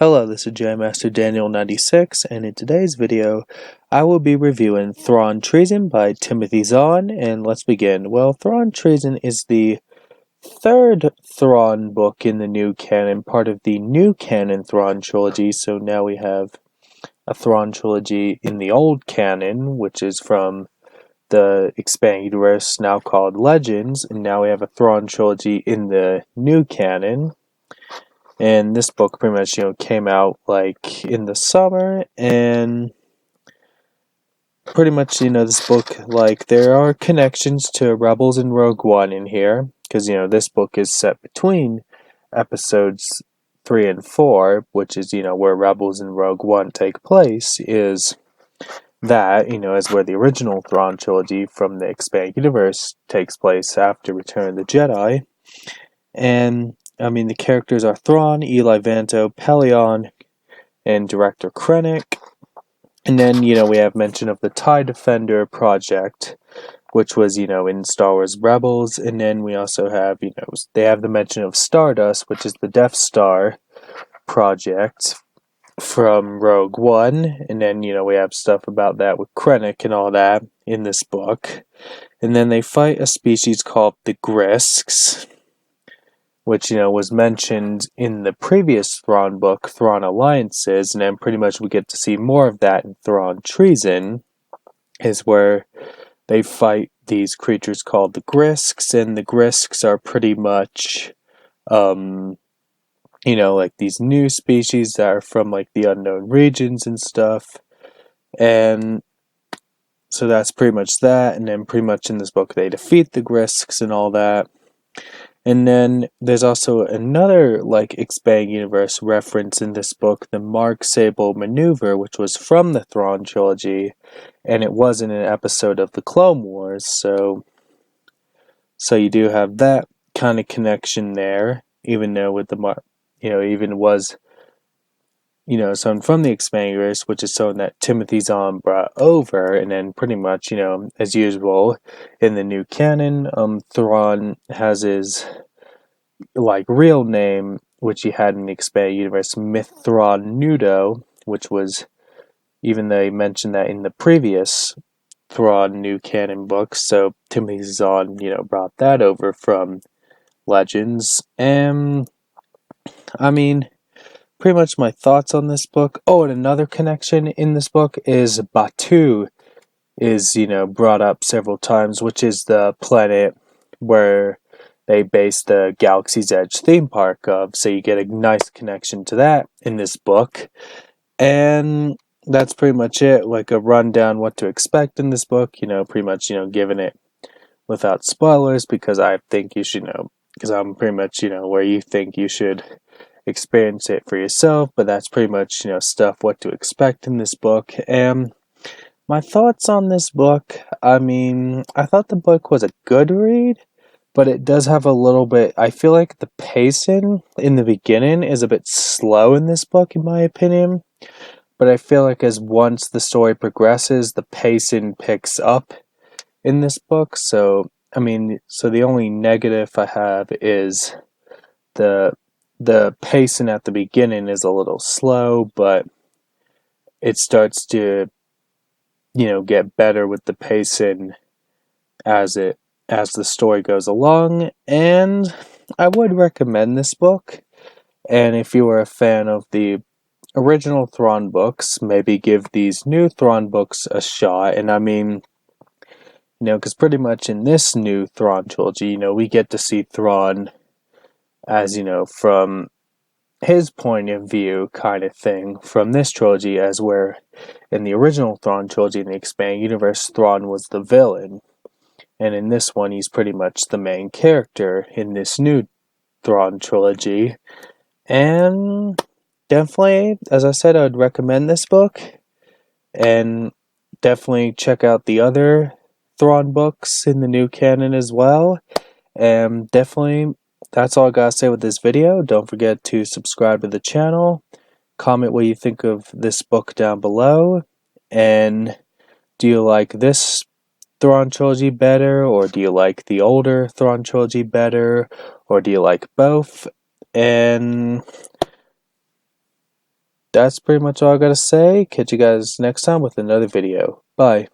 Hello, this is Master Daniel 96, and in today's video, I will be reviewing Thrawn Treason by Timothy Zahn, and let's begin. Well, Thrawn Treason is the third Thrawn book in the new canon, part of the new canon Thrawn trilogy, so now we have a Thrawn trilogy in the old canon, which is from the expanded universe now called Legends, and now we have a Thrawn trilogy in the new canon. And this book pretty much, came out like in the summer, and pretty much, this book, like, there are connections to Rebels and Rogue One in here, because, this book is set between episodes 3 and 4, which is, where Rebels and Rogue One take place, is that, is where the original Thrawn trilogy from the expanded universe takes place after Return of the Jedi. And the characters are Thrawn, Eli Vanto, Pelion, and Director Krennic. And then, we have mention of the TIE Defender project, which was, in Star Wars Rebels. And then we also have, they have the mention of Stardust, which is the Death Star project from Rogue One. And then, we have stuff about that with Krennic and all that in this book. And then they fight a species called the Grisks, which, was mentioned in the previous Thrawn book, Thrawn Alliances, and then pretty much we get to see more of that in Thrawn Treason, is where they fight these creatures called the Grisks, and the Grisks are pretty much, like these new species that are from, like, the unknown regions and stuff, and so that's pretty much that, and then pretty much in this book they defeat the Grisks and all that. And then there's also another, like, expanded universe reference in this book, the Mark Sable Maneuver, which was from the Thrawn trilogy, and it was in an episode of the Clone Wars, so you do have that kind of connection there, even though with the even was, something from the expanded universe, which is something that Timothy Zahn brought over, and then pretty much, as usual, in the new canon, Thrawn has his, like, real name, which he had in the expanded universe, Thrawn Nudo, which was, even though he mentioned that in the previous Thrawn new canon books, so Timothy Zahn, brought that over from Legends, and, pretty much my thoughts on this book. Oh, and another connection in this book is Batuu is, brought up several times, which is the planet where they base the Galaxy's Edge theme park of, so you get a nice connection to that in this book. And that's pretty much it, like a rundown what to expect in this book, pretty much, giving it without spoilers, because I think you should know, because I'm pretty much, where you think you should experience it for yourself, but that's pretty much, stuff what to expect in this book. And my thoughts on this book, I thought the book was a good read, but it does have a little bit, I feel like the pacing in the beginning is a bit slow in this book, in my opinion, but I feel like as once the story progresses, the pacing picks up in this book. So the only negative I have is the pacing at the beginning is a little slow, but it starts to, get better with the pacing as the story goes along, and I would recommend this book. And if you are a fan of the original Thrawn books, maybe give these new Thrawn books a shot. And because pretty much in this new Thrawn trilogy, we get to see Thrawn as, from his point of view kind of thing from this trilogy, as where in the original Thrawn trilogy in the expanded universe, Thrawn was the villain. And in this one, he's pretty much the main character in this new Thrawn trilogy. And definitely, as I said, I would recommend this book. And definitely check out the other Thrawn books in the new canon as well. And definitely, that's all I gotta say with this video. Don't forget to subscribe to the channel. Comment what you think of this book down below. And do you like this Thrawn trilogy better, or do you like the older Thrawn trilogy better, or do you like both? And that's pretty much all I gotta say. Catch you guys next time with another video. Bye.